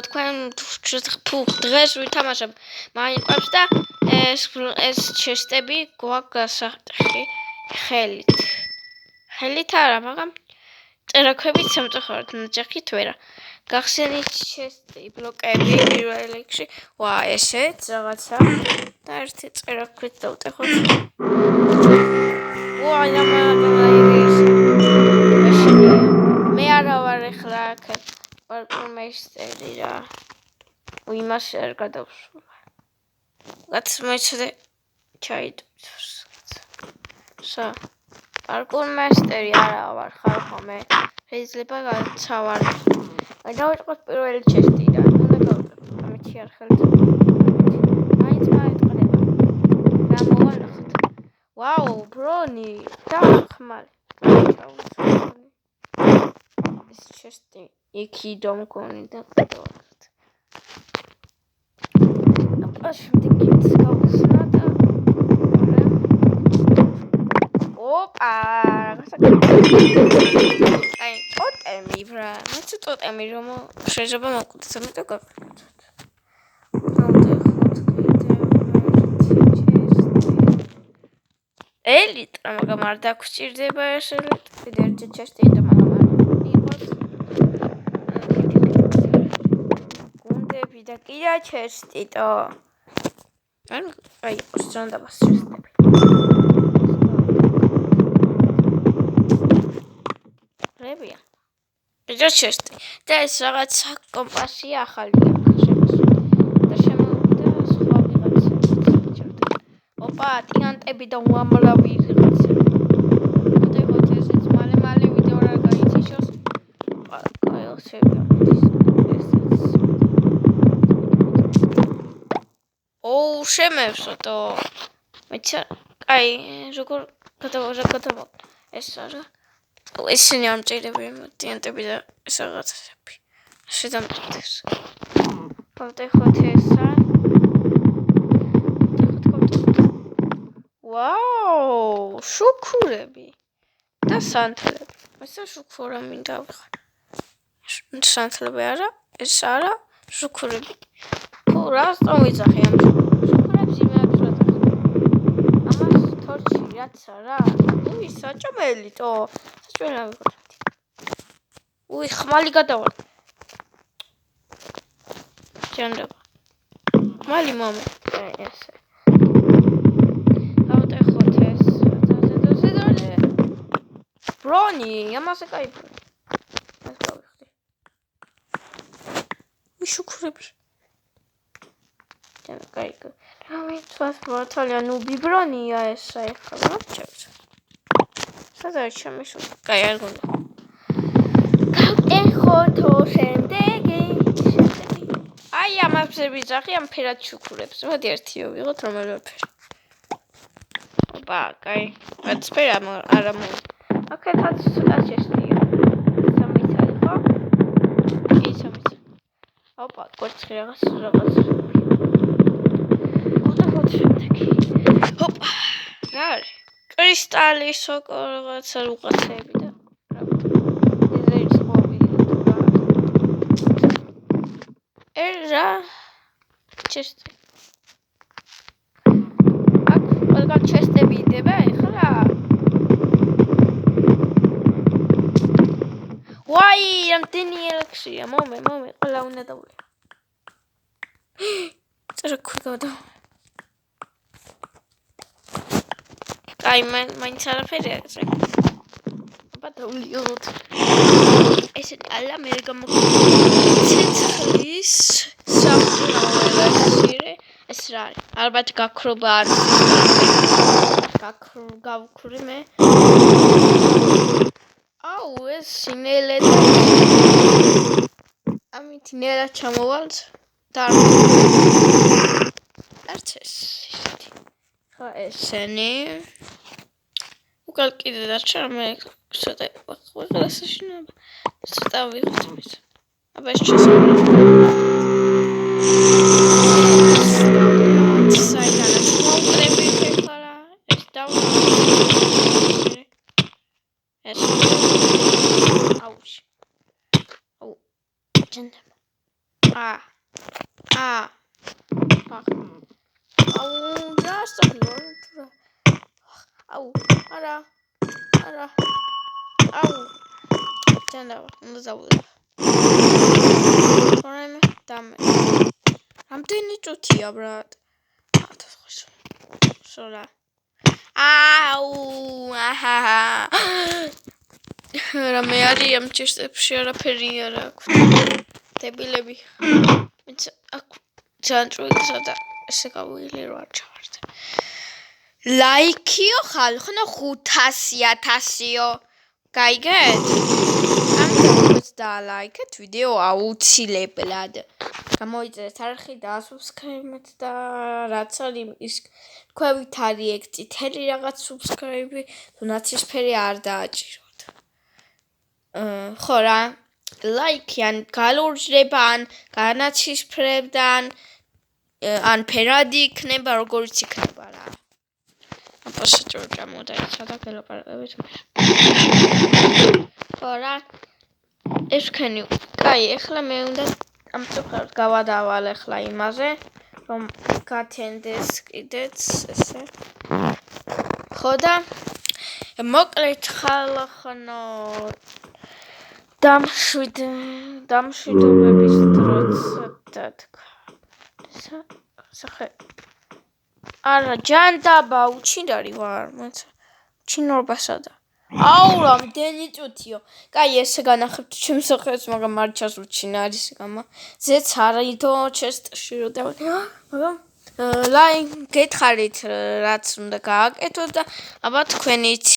თქვენ დღეს ვითამაშებ მაინკრაფტს და ეს ჩესტები გვაგასახი ხელით არა, მაგრამ წერაქვებით სამწუხაროდ ნაჯახით ვერა. გახსენით ჩესტი ბლოკები პირველ რიგში. ვა, ესეც რაღაცა და ერთი წერაქვით დავტეხოთ. ვა, მე არა ვარ ახლა აქ პარკურმეისტერი რა. იმას არ გადავსვლა. რაც მოიცადე ჩაიდოს. სა პარკურმეისტერი არა ვარ ხარ ხოლმე. შეიძლება გავცავარ. დავიწყოთ პირველი ჩესტი და უნდა გავუწევთ. ამითი არ ხელთ. მაინც ყდება. გამოვალახოთ. ვაუ, ბრონი, დახმარ. ეს ჩესტი იქი დამკონი და გადავახოთ. აპა შემდეგიც გავხსნა და ოპა, აი, ტოტემი ბრა, მეც ტოტემი რომ შეიძლება მოვკვდეთ, ამიტომ გავხსნათ. ელიტა, მაგრამ არ დაგვრჩირდება ეს ელიტა. ერთი ჩესტი და მაგრამ არ იყოს. გუნდები და კიდე ჩესტიტო. აი, სწორდაბას ჩესტები. რებია. კიდე ჩესტი. და ეს რაღაც კომპასია ახალი აქვს შემოსული. და შემოვიდა სხვა ვიღაცა. ოპა, ტიანტები და უამრავი რაღაცა. მოდევოთ ესეც მალე ვიდეო რა გაიციშოს. კაი, ხსებია. ოუ, შემევსო. მეცა, კაი, როგორ გადავა. ეს არა. ესენი ამჭირები ტიანტები და ეს რაღაცები. შედამჭირდეს. გავტეხოთ ესა. ვაუ, შუქურები და სანთლები. ესა შუქურა მინდა ვიხარ. სანთლები არა, ეს არა, შუქურები. თუ რას წავიძახი ამ შუქურებს იმეებს რა თქმა. ამას თორჩი რაცა რა. უი, საჭმელიტო. საჭმელი ავიღოთ. უი, ხმალი გადავალ. ჯანდაბა. ხმალი მომე. ესე. ბრონი, ამაზე კაი. ეს გავიხდი. ვიშუქრებს. და კაი. რა თვას მოთალია ნუბი ბრონია ეს ახლა მოჩევს. სადაა შემიშო. კაი, არ გონდა. ეხოთო შემდეგი. აი, ამაზე ვიძახი ამ ფერად შუქურებს. მოდი ერთიო ვიღოთ რომელიმე ფერი. ოპა, კაი. რაც ფერი არა მო. აქეთაც ცოტა ჩესტია. სამიცალი ხო? ისამიცი. ოპა, კოცხი რაღაც. ოდოთ შემდეგი. ოპა. რა არის? კრისტალი სოკო რაღაცა უყაცები და ეზერიც ხობი. ერა ჩესტი. აქ ყველგან ჩესტები იდება ეხლა. ვაი, ამდენი ელექსია, მომე, ყველა უნდა დავვლი. წერაქვი გავდა. კაი, მაინც არაფერი არის. აბა დავლიოთ. ესე ალა მე ცეცხლის საფრთხე ეს რა არის? ალბათ გაქრობა არის. გავქრი მე. აუ, ეს სინელე. ამით ნელა ჩამოვალთ და არც ეს ისეთი. ხა ესენი. უკან კიდე დარჩა მე ცოტა ყველა საშინება. ცოტა ვიღოთ მე. აბა ეს შესაძლოა. საიდანაც მოვყრები ხეხარა. ეს დავ ეს აუჩ. აუ. ჯანდაბა. აუ დასწავლე აუ არა აუ ჩანდა უნდა დავულა თორემ დამე რამდენი წუთია ბრატ სოლა აუ აჰა რამე არის ამ ჩესტებში არაფერი არ აქვს დებილები აქ ჯანჭვისა და ესე გავიგე რა ჩავარდე ლაიქიო ხალხო 500,000-იო გაიგეთ ამიტომ დაალაიქეთ ვიდეო აუცილებლად გამოიწერეთ არხი და subscribe-ით და რაც არის ის ქვევით არის ეგ წითელი რაღაც subscribe თუ ნაცისფერი არ დააჭიროთ ხო რა ლაიქი ან გალურჯდება ან განაცისფრებდან ან ფერადი იქნება როგორც იქნება რა აპოსიტორია მოდაიცა და გელაპარაკებით ხო რა ეს ქენი კაი ეხლა მე უნდა ამ წუხად გავადავალ ეხლა იმაზე რომ გათენდეს კიდეც ესე ხო და მოკლედ ხალხო დამშვიდობების დროც სახე არა ჯანდაბა უჩინარი ვარ ჩინორბასადა აუ რამდენი წუთიო კაი ესე განახებთ ჩემს სახელს მაგრამ არ ჩასუჩინარი სიგამა ზეც არიდო ჩესტში რო დავდი მაგრამ ლაიქ გეთხარით რაც უნდა გააკეთოთ და აბა თქვენიც